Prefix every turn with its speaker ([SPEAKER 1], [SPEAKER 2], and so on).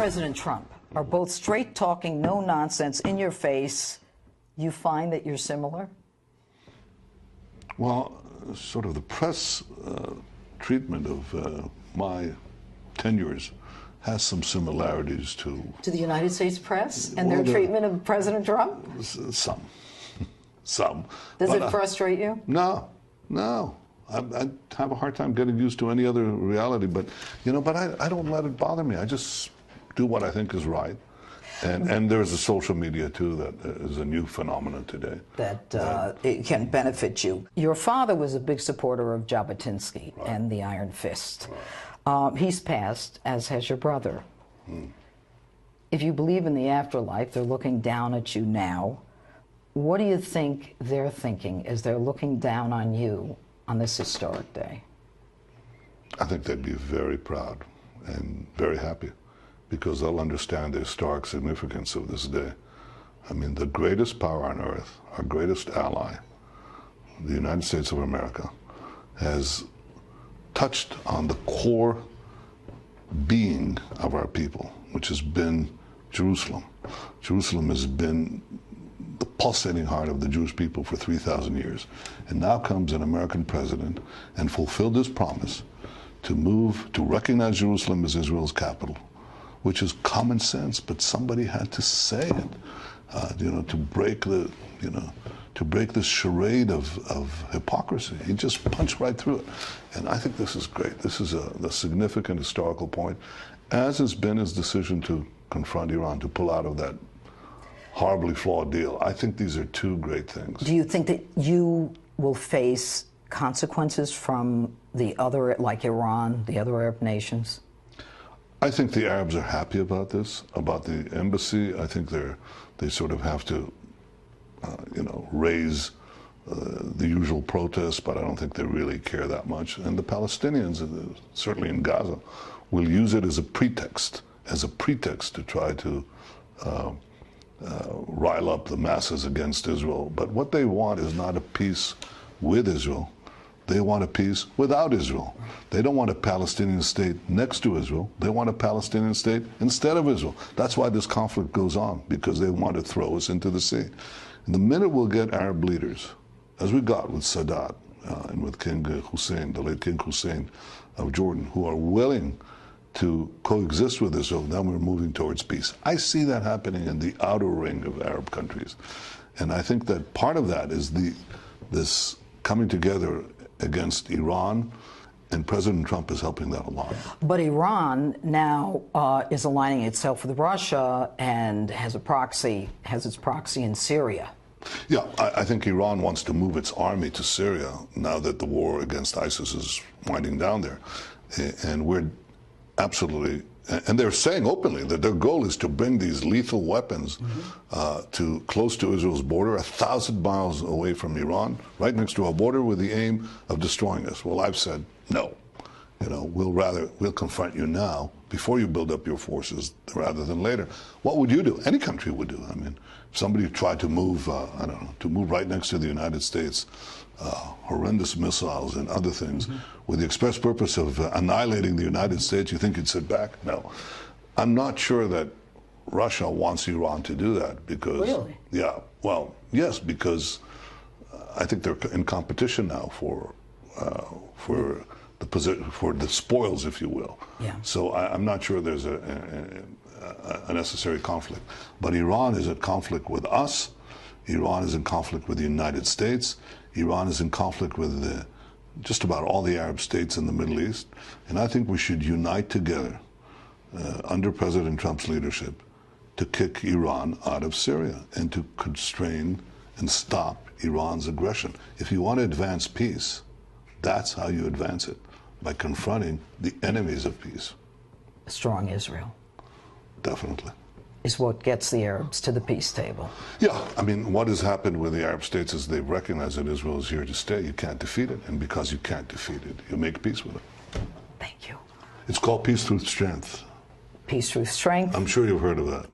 [SPEAKER 1] President Trump are both straight-talking, no-nonsense, in-your-face. You find that you're similar?
[SPEAKER 2] Well, sort of the press treatment of my tenures has some similarities to
[SPEAKER 1] the United States press and their treatment of President Trump?
[SPEAKER 2] Some.
[SPEAKER 1] Does it frustrate you?
[SPEAKER 2] No. I have a hard time getting used to any other reality, but I don't let it bother me. I just do what I think is right. And there's a social media, too, that is a new phenomenon today. That
[SPEAKER 1] it can benefit you. Your father was a big supporter of Jabotinsky and the Iron Fist. He's passed, as has your brother. If you believe in the afterlife, they're looking down at you now. What do you think they're thinking as they're looking down on you on this historic day?
[SPEAKER 2] I think they'd be very proud and very happy, because they'll understand the historic significance of this day. I mean, the greatest power on earth, our greatest ally, the United States of America, has touched on the core being of our people, which has been Jerusalem. Jerusalem has been the pulsating heart of the Jewish people for 3,000 years. And now comes an American president and fulfilled his promise to recognize Jerusalem as Israel's capital, which is common sense, but somebody had to say it, to break this charade of hypocrisy. He just punched right through it. And I think this is great. This is a significant historical point, as has been his decision to confront Iran, to pull out of that horribly flawed deal. I think these are two great things.
[SPEAKER 1] Do you think that you will face consequences from the other, like Iran, the other Arab nations?
[SPEAKER 2] I think the Arabs are happy about this, about the embassy. I think they sort of have to, raise the usual protests, but I don't think they really care that much. And the Palestinians, certainly in Gaza, will use it as a pretext to try to rile up the masses against Israel. But what they want is not a peace with Israel. They want a peace without Israel. They don't want a Palestinian state next to Israel. They want a Palestinian state instead of Israel. That's why this conflict goes on, because they want to throw us into the sea. And the minute we'll get Arab leaders, as we got with Sadat and with King Hussein, the late King Hussein of Jordan, who are willing to coexist with Israel, then we're moving towards peace. I see that happening in the outer ring of Arab countries. And I think that part of that is this coming together against Iran, and President Trump is helping that a lot.
[SPEAKER 1] But Iran now is aligning itself with Russia and has its proxy in Syria.
[SPEAKER 2] Yeah, I think Iran wants to move its army to Syria now that the war against ISIS is winding down there. And we're absolutely, and they're saying openly that their goal is to bring these lethal weapons to close to Israel's border, 1,000 miles away from Iran, right next to our border, with the aim of destroying us. Well, I've said no. We'll confront you now before you build up your forces rather than later. What would you do? Any country would do. I mean, if somebody tried to move, to move right next to the United States, horrendous missiles and other things, with the express purpose of annihilating the United States, you think you'd sit back? No. I'm not sure that Russia wants Iran to do that, because...
[SPEAKER 1] Really?
[SPEAKER 2] Yeah, well, yes, because I think they're in competition now for the spoils, if you will.
[SPEAKER 1] Yeah.
[SPEAKER 2] So I'm not sure there's a necessary conflict. But Iran is at conflict with us. Iran is in conflict with the United States. Iran is in conflict with just about all the Arab states in the Middle East. And I think we should unite together under President Trump's leadership to kick Iran out of Syria and to constrain and stop Iran's aggression. If you want to advance peace, that's how you advance it, by confronting the enemies of peace.
[SPEAKER 1] A strong Israel.
[SPEAKER 2] Definitely.
[SPEAKER 1] Is what gets the Arabs to the peace table.
[SPEAKER 2] Yeah, I mean, what has happened with the Arab states is they've recognized that Israel is here to stay. You can't defeat it, and because you can't defeat it, you make peace with it.
[SPEAKER 1] Thank you.
[SPEAKER 2] It's called peace through strength.
[SPEAKER 1] Peace through strength.
[SPEAKER 2] I'm sure you've heard of that.